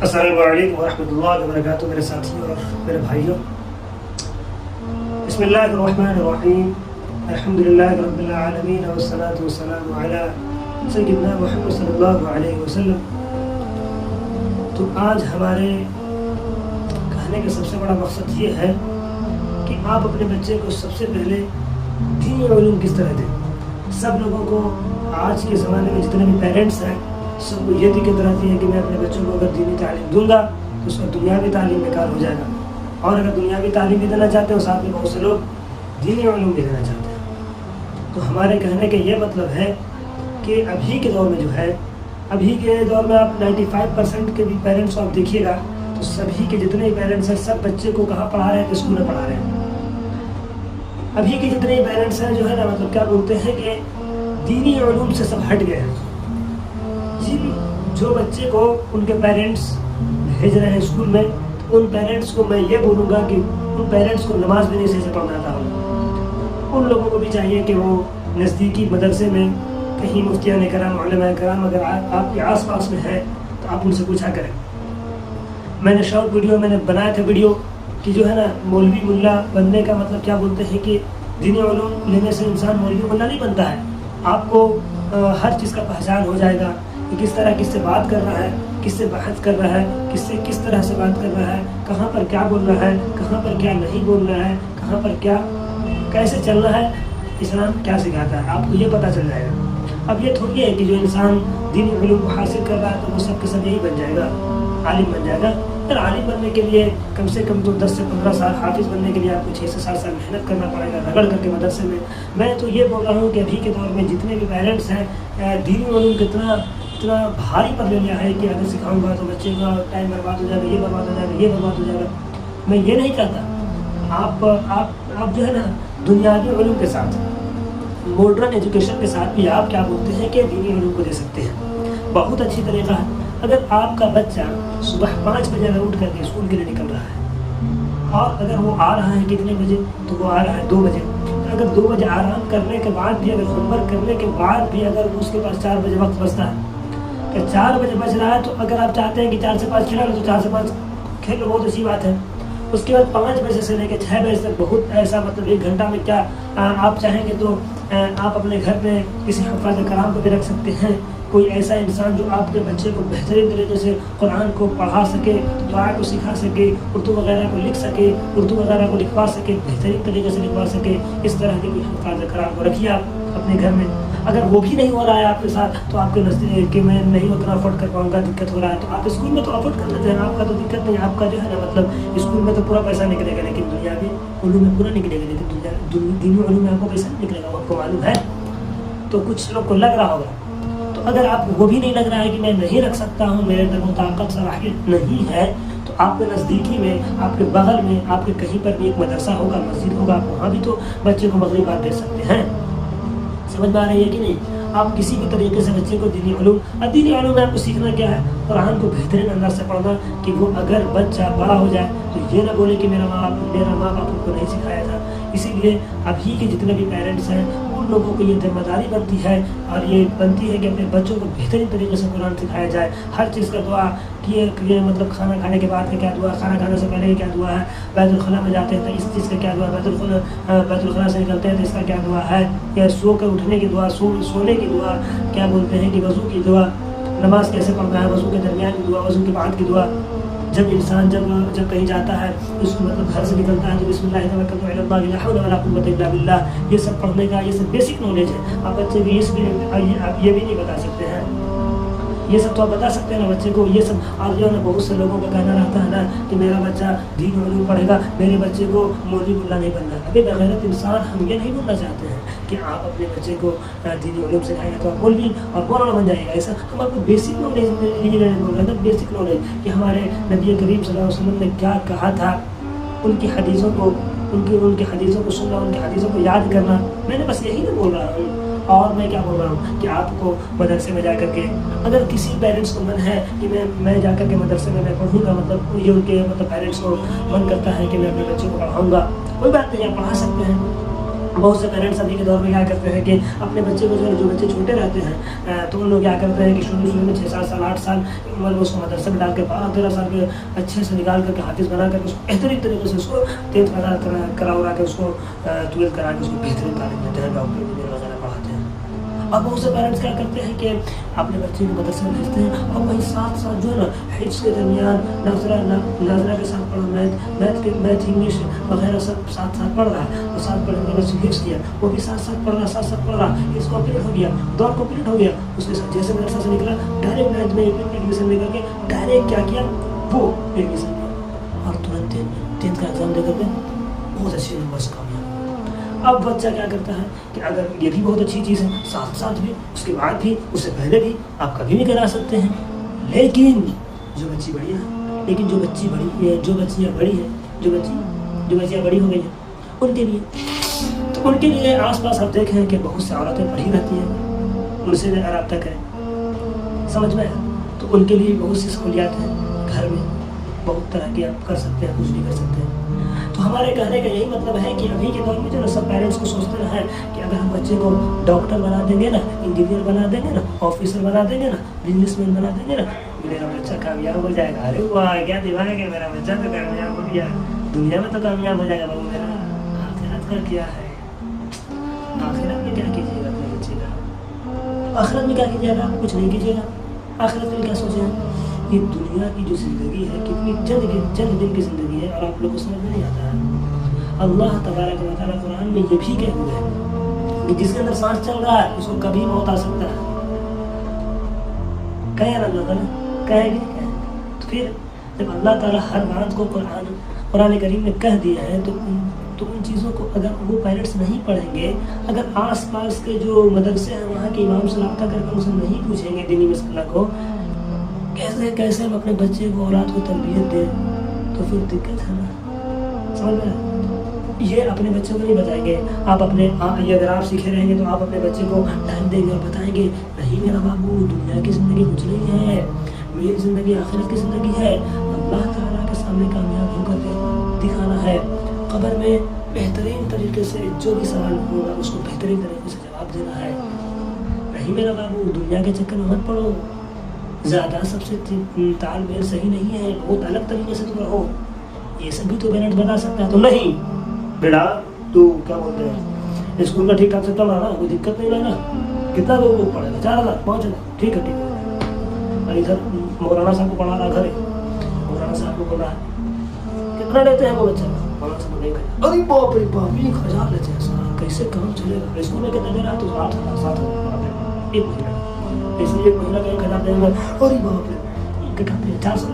السلام علیکم ورحمۃ اللہ وبرکاتہ میرے ساتھیوں اور میرے بھائیوں، بسم اللہ الرحمن الرحیم، الحمد للہ رب العالمین والصلاۃ والسلام علی سیدنا محمد صلی اللہ علیہ وسلم۔ تو آج ہمارے کہنے کا سب سے بڑا مقصد یہ ہے کہ آپ اپنے بچے کو سب سے پہلے دینی علوم کس طرح دیں۔ سب لوگوں کو آج کے زمانے میں جتنے بھی پیرنٹس ہیں سب کو یہ دقت رہتی ہے کہ میں اپنے بچوں کو اگر دینی تعلیم دوں گا تو اس کا دنیاوی تعلیم بیکار ہو جائے گا، اور اگر دنیاوی تعلیم بھی دینا چاہتے ہیں ساتھ میں بہت سے لوگ دینی علوم بھی دینا چاہتے ہیں۔ تو ہمارے کہنے کا یہ مطلب ہے کہ ابھی کے دور میں جو ہے، ابھی کے دور میں آپ 95% کے بھی پیرنٹس کو آپ دیکھیے گا تو سبھی کے جتنے پیرنٹس ہیں سب بچے کو کہاں پڑھا رہے ہیں؟ اسکول میں پڑھا رہے ہیں۔ ابھی کے جتنے پیرنٹس ہیں جو ہے نا مطلب کیا بولتے ہیں کہ دینی علوم سے سب ہٹ گئے ہیں۔ جی، جو بچے کو ان کے پیرنٹس بھیج رہے ہیں اسکول میں، ان پیرنٹس کو میں یہ بولوں گا کہ ان پیرنٹس کو نماز بھی نہیں صحیح سے پڑھنا آتا ہو۔ ان لوگوں کو بھی چاہیے کہ وہ نزدیکی مدرسے میں کہیں مفتیان کرام، علماء کرام اگر آپ کے آس پاس میں ہے تو آپ ان سے پوچھا کریں۔ میں نے شارٹ ویڈیو میں نے بنایا تھا ویڈیو کہ جو ہے نا مولوی ملا بننے کا مطلب کیا بولتے ہیں کہ دینی علوم لینے سے انسان مولوی ملا نہیں بنتا ہے۔ آپ کو ہر چیز کا پہچان ہو جائے گا کہ کس طرح کس سے بات کر رہا ہے، کس سے بحث کر رہا ہے، کس سے کس طرح سے بات کر رہا ہے، کہاں پر کیا بول رہا ہے، کہاں پر کیا نہیں بول رہا ہے، کہاں پر کیا کیسے چلنا ہے، اسلام کیا سکھاتا ہے، آپ کو یہ پتہ چل جائے گا۔ اب یہ تھوڑی ہے کہ جو انسان دینی علوم کو حاصل کر رہا ہے تو وہ سب کے سب یہی بن جائے گا، عالم بن جائے گا۔ پھر عالم بننے کے لیے کم سے کم تو 10 سے 15 سال، حافظ بننے کے لیے آپ کو 6 سے 7 سال محنت کرنا پڑے گا رگڑ کر کے مدرسے میں۔ میں تو یہ بول رہا ہوں کہ ابھی کے دور میں جتنے بھی پیرنٹس ہیں دینی علوم کتنا بھاری پر لے لیا ہے کہ اگر سکھاؤں گا تو بچے کا ٹائم برباد ہو جائے گا، یہ برباد ہو جائے گا، یہ برباد ہو جائے گا۔ میں یہ نہیں چاہتا۔ آپ جو ہے نا دنیاوی علوم کے ساتھ، ماڈرن ایجوکیشن کے ساتھ بھی آپ کیا بولتے ہیں کہ دینی علوم کو دے سکتے ہیں۔ بہت اچھی طریقہ ہے۔ اگر آپ کا بچہ صبح 5 بجے اگر اٹھ کر کے اسکول کے لیے نکل رہا ہے اور اگر وہ آ رہا ہے کتنے بجے تو وہ آ رہا ہے 2 بجے، اگر 2 بجے آرام کرنے کے بعد بھی، اگر ہوم ورک کرنے کے بعد بھی اگر اس کے پاس 4 بجے وقت بچتا ہے، کہ 4 بجے بچ رہا ہے تو اگر آپ چاہتے ہیں کہ 4 سے 5 کھیلا لو تو 4 سے 5 کھیل لو، بہت اچھی بات ہے۔ اس کے بعد 5 بجے سے لے کے 6 بجے تک بہت ایسا مطلب 1 گھنٹہ میں کیا آپ چاہیں گے تو آپ اپنے گھر میں کسی حفاظ کرام کو بھی رکھ سکتے ہیں، کوئی ایسا انسان جو آپ کے بچے کو بہترین طریقے سے قرآن کو پڑھا سکے، دعا کو سکھا سکے، اردو وغیرہ کو لکھ سکے، اردو وغیرہ کو لکھوا سکے، بہترین طریقے سے لکھوا سکے۔ اس طرح کے کوئی حفاظ کرام کو رکھیے آپ اپنے گھر میں۔ اگر وہ بھی نہیں ہو رہا ہے آپ کے ساتھ تو آپ کے نزدیک کہ میں نہیں اتنا افورڈ کر پاؤں گا، دقت ہو رہا ہے، تو آپ اسکول میں تو افورڈ کر لیتے ہیں، آپ کا تو دقت نہیں۔ آپ کا جو ہے نا مطلب اسکول میں تو پورا پیسہ نکلے گا لیکن دنیاوی علوم میں پورا نکلے گا، لیکن دینی علوم میں آپ کو پیسہ نہیں نکلے گا، آپ کو معلوم ہے۔ تو کچھ لوگ کو لگ رہا ہوگا، تو اگر آپ کو وہ بھی نہیں لگ رہا ہے کہ میں نہیں رکھ سکتا ہوں، میرے اندر وہ طاقت صلاحیت نہیں ہے، تو آپ کے نزدیکی میں، آپ کے بغل میں، آپ کے کہیں پر بھی ایک مدرسہ ہوگا، مسجد ہوگا، آپ وہاں بھی تو بچے کو مغرب بات دے سکتے ہیں۔ سمجھ میں آ رہی ہے کہ نہیں؟ آپ کسی بھی طریقے سے بچے کو دینی علوم میں آپ کو سیکھنا کیا ہے؟ قرآن کو بہترین انداز سے پڑھنا، کہ وہ اگر بچہ بڑا ہو جائے تو یہ نہ بولے کہ میرا ماں باپ کو نہیں سکھایا تھا۔ اسی لیے ابھی کے جتنے بھی پیرنٹس ہیں ان لوگوں کو یہ ذمہ داری بنتی ہے اور یہ بنتی ہے کہ اپنے بچوں کو بہترین طریقے سے قرآن سکھایا جائے۔ ہر چیز کا دعا کہ مطلب کھانا کھانے کے بعد کا کیا دعا، کھانا کھانے سے پہلے کیا دعا ہے، بیت الخلاء میں جاتے ہیں تو اس چیز کا کیا دعا، بیت الخلاء سے نکلتے ہیں تو اس کا کیا دعا ہے، یا سو کر اٹھنے کی دعا، سونے کی دعا، کیا بولتے ہیں کہ وضو کی دعا، نماز کیسے پڑھنا ہے، وضو کے درمیان کی دعا، وضو کے بعد کی دعا، جب انسان جب کہیں جاتا ہے اس کو مطلب گھر سے نکلتا ہے تو بسم اللہ توکلت علی اللہ لا حول ولا قوت الا باللہ، یہ سب پڑھنے کا، یہ سب بیسک نالج ہے۔ آپ بچے کو آپ یہ بھی نہیں بتا سکتے ہیں، یہ سب تو آپ بتا سکتے ہیں نا بچے کو، یہ سب۔ اور جو ہے نا بہت سے لوگوں کا کہنا رہتا ہے نا کہ میرا بچہ دین علوم پڑھے گا، میرے بچے کو مولوی ملا نہیں بننا۔ ابھی بغیرت انسان ہم یہ نہیں بولنا چاہتے ہیں کہ آپ اپنے بچے کو دینی علوم سکھائیں گے تو آپ مولوی اور مولانا بن جائے گا، ایسا ہم آپ کو بیسک نالج بول رہے ہیں نا، بیسک نالج کہ ہمارے نبی کریم صلی اللہ علیہ وسلم نے کیا کہا تھا، ان کی حدیثوں کو سننا، ان کی حدیثوں کو یاد کرنا۔ میں نے بس یہی نہیں بول رہا ہوں، اور میں کیا بول رہا ہوں کہ آپ کو مدرسے میں جا کر کے، اگر کسی پیرنٹس کو من ہے کہ میں جا کر کے مدرسے میں پڑھوں گا، مطلب یہ ان کے مطلب پیرنٹس کو من کرتا ہے کہ میں اپنے بچے کو پڑھاؤں گا، کوئی بات نہیں، آپ پڑھا سکتے ہیں۔ बहुत से पेरेंट्स अभी के दौर में क्या करते हैं कि अपने बच्चे को जो बच्चे छोटे रहते हैं तो उन लोग क्या करते हैं कि शुरू में 6-7 साल 8 साल उम्र में उसको मदरसे में डाल के 12-13 साल के अच्छे से निकाल करके हाफिज़ बना करके उसको बेहतरीन तरीके से उसको 10th करा के उसको 12th करा के उसको बेहतरीन तालीम देते हैं, डॉक्टर इंजीनियर वगैरह पढ़ाते हैं। अब बहुत से पेरेंट्स क्या करते हैं कि अपने बच्चे को मदरसे में भेजते हैं और वही साथ साथ जो है ना हिफ्ज़ के दरमियान नाजरा के साथ पढ़ा, मैथ इंग्लिश वगैरह सब साथ साथ पढ़ रहा है और साथ पढ़ने के बाद हिफ्ज़ किया, वो भी साथ साथ पढ़ रहा, हिफ्ज़ कंप्लीट हो गया, दौर कंप्लीट हो गया। उसके साथ जैसे मदरसा से निकला डायरेक्ट 9th में एडमिशन लेकर के डायरेक्ट क्या किया, वो एडमिशन लिया और तुरंत 10th का एग्ज़ाम दे करके बहुत अच्छे नंबर से कामयाब। अब बच्चा क्या करता है कि अगर ये भी बहुत अच्छी चीज़ है, साथ साथ भी उसके बाद भी उससे पहले भी आप कभी भी करा सकते हैं, लेकिन जो बच्ची बड़ी है, लेकिन जो बच्ची बड़ी है, जो बच्चियाँ बड़ी हैं, जो बच्चियाँ बड़ी हो गई हैं, उनके लिए आसपास आप देखें कि बहुत सी औरतें पढ़ी रहती हैं, उनसे रब्ता करें, समझ में आया? तो उनके लिए बहुत सी सहूलियात हैं, घर में बहुत तरह की आप कर सकते हैं, कुछ भी कर सकते हैं। तो हमारे कहने का यही मतलब है कि अभी के दौर में जो ना सब पेरेंट्स को सोचते हैं कि अगर हम बच्चे को डॉक्टर बना देंगे ना, इंजीनियर बना देंगे ना, ऑफिसर बना देंगे ना, बिजनेसमैन बना देंगे ना, मेरा बच्चा कामयाब हो जाएगा। अरे वाह, क्या दिमाग है, मेरा बच्चा तो कामयाब हो गया, दुनिया में तो कामयाब हो जाएगा। बाबू मेरा आखिरत का क्या है, आखिरत में क्या कीजिएगा अपने बच्चे का? आखिरत में क्या कीजिएगा? कुछ नहीं कीजिएगा। आखिरत में क्या सोचें? ये दुनिया की जो ज़िंदगी है कितनी चंद दिन की ज़िंदगी है और आप लोगों को समझ में नहीं आता है। अल्लाह तबारक व तआला कुरान में ये भी कह हुआ है कि जिसके अंदर सांस चल रहा है उसको कभी मौत आ सकता है। कहे ना अल्लाह ताला, कहेगी नहीं कहे? तो फिर जब अल्लाह ताला हर बात को कुरान करीम में कह दिया है तो उन चीज़ों को अगर वो पेरेंट्स नहीं पढ़ेंगे, अगर आस पास के जो मदरसे हैं वहाँ के इमाम से रब्ता करके उनसे नहीं पूछेंगे दीनी मसला को कैसे हम अपने बच्चे को औलाद को तरबियत दें, तो फिर दिक्कत है ना, समझ में? ये अपने बच्चों को नहीं बताएंगे। आप अपने ये अगर आप सीखे रहेंगे तो आप अपने बच्चे को टाइम देंगे और बताएंगे नहीं मेरा बाबू, दुनिया की ज़िंदगी कुछ नहीं है, मेरी ज़िंदगी आखिरत की ज़िंदगी है। अल्लाह ताला के सामने कामयाब होकर के दिखाना है, कब्र में बेहतरीन तरीके से जो भी सवाल होगा उसको बेहतरीन तरीके से जवाब देना है। नहीं मेरा बाबू, दुनिया के चक्कर में मत पड़ो, ज़्यादा सबसे तालमेल सही नहीं है, बहुत अलग तरीके से तुम रहो। ये सब भी तो पेरेंट्स बता सकता है। तो नहीं बेटा, तू क्या बोलते हैं, स्कूल का ठीक ठाक से चल रहा ना, कोई दिक्कत नहीं है ना, कितना लोग पढ़ेगा? 4,000 5,000, ठीक है। और इधर मौलाना साहब को पढ़ा रहा, घर मौलाना साहब को पढ़ा कितना लेते हैं वो बच्चा? मौलाना साहब को 1,000। अरे बाप रे बाप, 1,000 लेते हैं सारा, कैसे काम चलेगा? स्कूल में कितने दे रहा है? तो 8,000 7,000 एक महीना, इसलिए एक महीना का 1,000 देंगे। अरे बाप रे, 400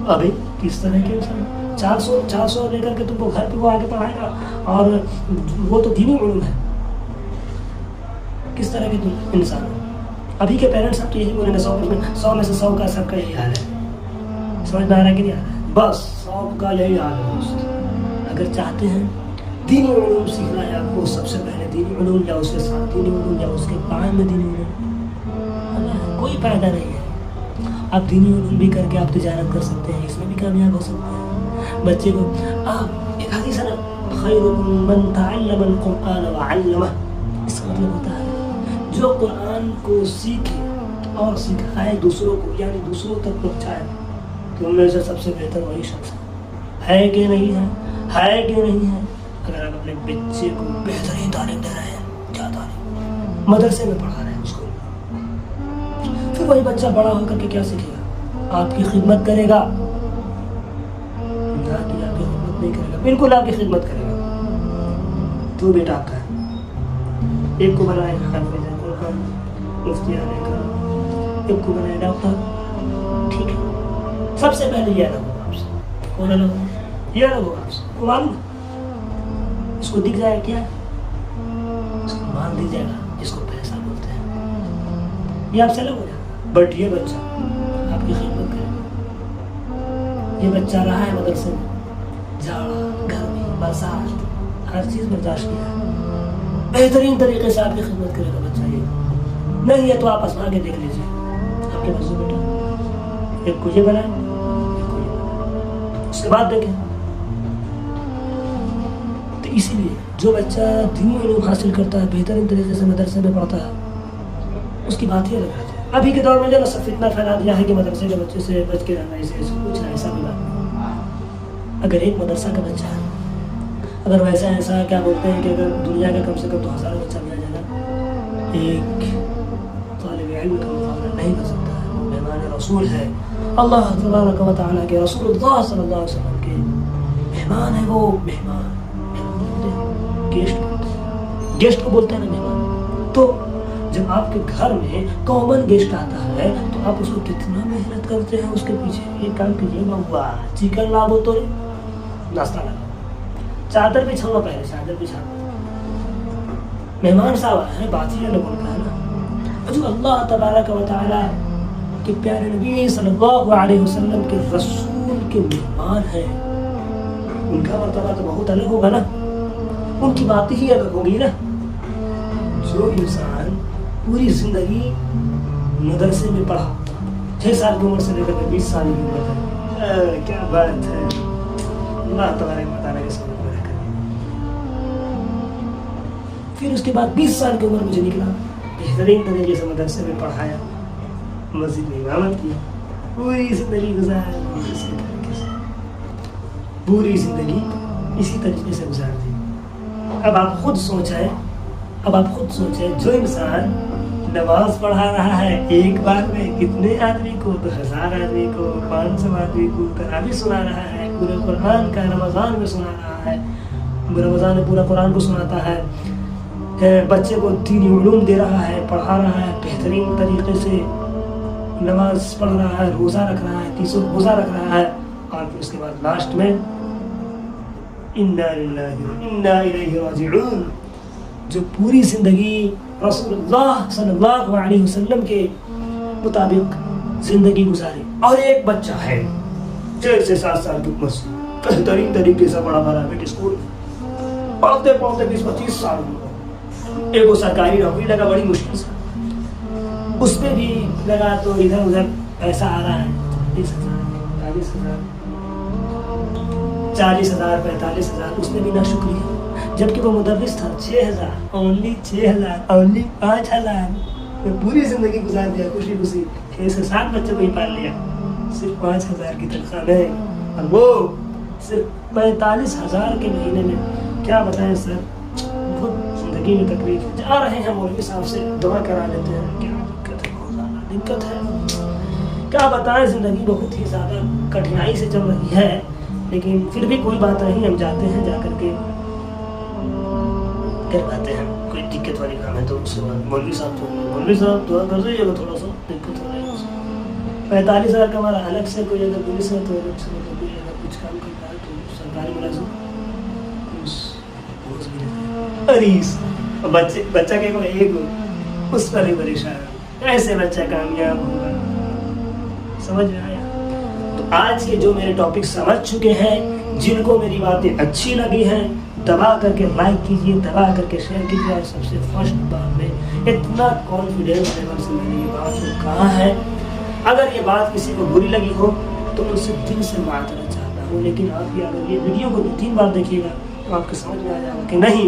अभी किस तरह के इंसान 400 लेकर के तुमको घर पे वो आगे पढ़ाएगा, और वो तो दीनी उलूम है। किस तरह के तुम इंसान हो? अभी के पेरेंट्स आप तो यही बोलेंगे 100 में से 100 का सबका यही हाल है। समझ में आ रहा है कि नहीं आ रहा है? बस 100 का यही हाल है दोस्त। अगर चाहते हैं दीनी उलूम सीखना है आपको, सबसे पहले दीनी उलूम या उसके साथ दीनी उलूम या उसके बाद में दीनी उलूम, कोई फायदा नहीं है। आप दीनी उलूम भी करके आप तिजारत कर सकते हैं, इसमें भी कामयाब हो सकते हैं। बच्चे को आप एक हदीस है ना, खैरुकुम मन तअल्लमल कुरआन व अल्लमह, इसका मतलब होता है जो कुरान को सीखे और सिखाए दूसरों को, यानी दूसरों तक पहुँचाए, तो उनमें से सबसे बेहतर वही शख्स है कि नहीं है? है कि नहीं है? अगर आप अपने बच्चे को बेहतरीन तालीम दे रहे हैं, क्या तालीम, मदरसे में पढ़ा रहे हैं उसको, फिर वही बच्चा बड़ा होकर के क्या सीखेगा? आपकी खिदमत करेगा ना कि आपकी खिदमत नहीं करेगा? बिल्कुल आपकी खिदमत करेगा। तो बेटा आपका है, एक को बनाए मुफ्ती आने का, एक को बनाए डॉक्टर, ठीक है। सबसे पहले ये अलग होगा आपसे, कौन अलग होगा? ये अलग होगा आपसे, को मालूम, इसको दिख जाएगा क्या? इसको मान दिख जाएगा, जिसको पैसा बोलते हैं, ये आपसे अलग हो जाएगा। बट ये बच्चा आपकी खिदमत करेगा। ये बच्चा रहा है मदरसे में, जाड़ा गर्मी बरसात हर चीज़ बर्दाश्त किया है, बेहतरीन तरीके से आपकी खिदमत करेगा बच्चा। ये नहीं है तो आप आजमा के देख लीजिए, आपके पास बेटा एक को ये बनाए, एक को ये बनाए, उसके बाद देखें। तो इसीलिए जो बच्चा दीनी इल्म हासिल करता है, बेहतरीन तरीके से मदरसे में पढ़ता है, उसकी बात ही अलग रहती है। अभी के दौर में जो ना सब फितना फैला दिया है कि मदरसे के बच्चे से बच के रहना, ऐसे कुछ ऐसा भी बात नहीं। अगर एक मदरसा का बच्चा है, अगर वैसा ऐसा क्या बोलते हैं कि अगर दुनिया का कम से कम तो हज़ारों बच्चा मिला जाएगा, एक तालिब इल्म का मुकाबला नहीं कर सकता है। वो मेहमान रसूल है, अल्लाह तबारक व तआला के रसूलुल्लाह सल्लल्लाहु अलैहि वसल्लम के मेहमान है। वो मेहमान गेस्ट को बोलते हैं ना मेहमान। तो जब आपके घर में कॉमन गेस्ट आता है तो आप उसको कितना मेहनत करते हैं उसके पीछे। एक काम कीजिए बाबा, चिकन ला तो नाश्ता लगा, चादर बिछाओ, पहले चादर बिछा, मेहमान साहब है, बात ही अलग होता है ना। जो अल्लाह तबारक व तआला के प्यारे नबी सल्लल्लाहु अलैहि वसल्लम के रसूल के मेहमान हैं, उनका मर्तबा तो बहुत अलग होगा ना, उनकी बात ही अलग होगी ना। जो इंसान पूरी जिंदगी मदरसे में पढ़ा, 6 साल की उम्र से लेकर 20 साल की उम्र तक, क्या बात है, अल्लाह तबारक व तआला के समझ में रखा। फिर उसके बाद 20 साल की उम्र मुझे निकला, बेहतरीन तरीके से मदरसे में पढ़ाया, मस्जिद में इमामत की, पूरी जिंदगी गुजारी इसी तरीके से, पूरी जिंदगी इसी तरीके से गुजार दी। अब आप खुद सोचें, जो इंसान नमाज पढ़ा रहा है एक बार में कितने आदमी को, तो 1000 आदमी को, 500 आदमी को तरावी सुना रहा है, पूरे कुरान का रमज़ान में सुना रहा है, रमज़ान में पूरा कुरान को सुनाता है, बच्चे को दीनी उलूम दे रहा है, पढ़ा रहा है, बेहतरीन तरीके से नमाज पढ़ रहा है, रोज़ा रख रहा है, 30 रोज़ा रख रहा है, और फिर उसके बाद लास्ट में इन्ना लिल्लाहि व इन्ना इलैहि राजिऊन, जो पूरी ज़िंदगी रसूलुल्लाह सल्लल्लाहु अलैहि वसल्लम के मुताबिक ज़िंदगी गुजारी। और एक बच्चा है 6 से 7 साल की उम्र से, बेहतरीन तरीके से बड़ा प्राइवेट स्कूल पढ़ते 20-25 साल में एक वो सरकारी नौकरी लगा, बड़ी मुश्किल से, उसमें भी लगा तो इधर उधर पैसा आ रहा है, 40,000 45,000, उसमें भी ना शुक्रिया। जबकि वो मुदर्रिस था, 6,000, ओनली 5,000 पूरी जिंदगी गुजार दिया खुशी खुशी, 6 से 7 बच्चों को ही पाल लिया, सिर्फ 5,000 की तनख्वाह में, और वो सिर्फ 45,000 के महीने में। क्या बताएं सर, बहुत जिंदगी में तकलीफ जा रहे हैं, मौलवी साहब से दुआ करा लेते हैं, क्या दिक्कत है, बहुत ज़्यादा दिक्कत है, क्या बताएं, ज़िंदगी बहुत ही ज़्यादा कठिनाई से चल रही है। लेकिन फिर भी कोई बात नहीं, हम जाते हैं, जा करके कर पाते हैं। कोई दिक्कत वाली काम है तो उसके बाद मौलवी साहब दुआ कर दीजिएगा, थोड़ा सा दिक्कत हो रही है। 45,000 का हमारा अलग से, कोई अगर पुलिस है तो अलग से, मतलब कोई अगर कुछ काम करता है तो सरकारी मुलाजिम, बच्चा के कोई एक उस पर ही परेशान, कैसे बच्चा कामयाब होगा, समझ में आया। तो आज के जो मेरे टॉपिक समझ चुके हैं, जिनको मेरी बातें अच्छी लगी हैं, दबा करके लाइक कीजिए, दबा करके शेयर कीजिए। और सबसे फर्स्ट बात में इतना कॉन्फिडेंस लेवल से मैंने ये बात को कहा है, अगर ये बात किसी को बुरी लगी हो तो मैं उससे दिल से माफ़ी चाहता हूँ। लेकिन आप ये अगर ये वीडियो को 2-3 बार देखिएगा तो आपको समझ में आ जाएगा कि नहीं,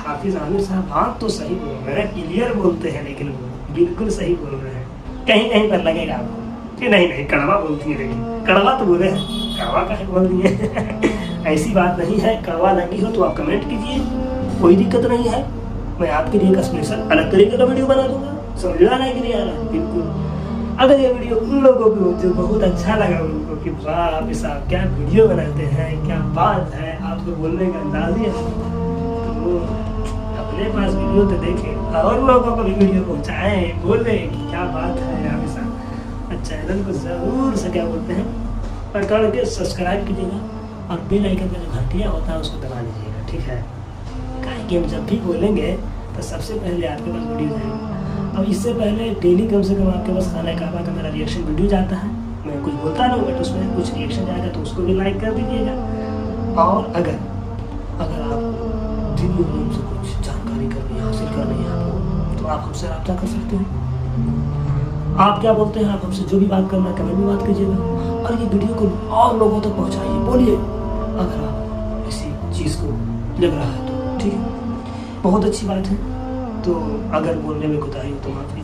हाफिज़ आमिर साहब बात तो सही बोल रहे हैं, क्लियर बोलते हैं, लेकिन बिल्कुल सही बोल रहे हैं। कहीं कहीं पर लगेगा आपको कि नहीं कड़वा बोलती है, लेकिन कड़वा तो बोले हैं, कड़वा कहीं बोल दिए ऐसी बात नहीं है। कड़वा लगी हो तो आप कमेंट कीजिए, कोई दिक्कत नहीं है। मैं आपके लिए एक स्पेशल अलग तरीके का वीडियो बना दूंगा, समझ में आ रहा है कि नहीं आ रहा है? बिल्कुल। अगर ये वीडियो उन लोगों को जो बहुत अच्छा लगा, उनको कि वाह हाफिज़ साहब क्या वीडियो बनाते हैं, क्या बात है, आपको बोलने का अंदाज ही है, तो अपने पास वीडियो तो देखें और लोगों को भी वीडियो पहुँचाएँ, बोले कि क्या बात है हाफिज़ साहब। चैनल को ज़रूर से क्या बोलते हैं पकड़ के सब्सक्राइब कीजिएगा, और बेल आइकन का जो घंटिया होता है उसको दबा लीजिएगा, ठीक है? काहे कि हम जब भी बोलेंगे तो सबसे पहले आपके पास वीडियो जाएगा। अब इससे पहले डेली कम से कम आपके पास खाना काबा का मेरा रिएक्शन वीडियो जाता है, मैं कुछ बोलता नहीं बट उसमें कुछ रिएक्शन जाएगा, तो उसको भी लाइक कर दीजिएगा। और अगर आप दिन में से कुछ जानकारी करनी हासिल करनी है आपको, तो आप हमसे रब्ता कर सकते हैं। आप क्या बोलते हैं, आप हमसे जो भी बात करना है कमेंट में बात कीजिएगा, और ये वीडियो को और लोगों तक पहुंचाइए। बोलिए अगर आप ऐसी चीज़ को लग रहा है तो ٹھیک ہے، بہت اچھی بات ہے، تو اگر بولنے میں کوتاہی ہو تو معافی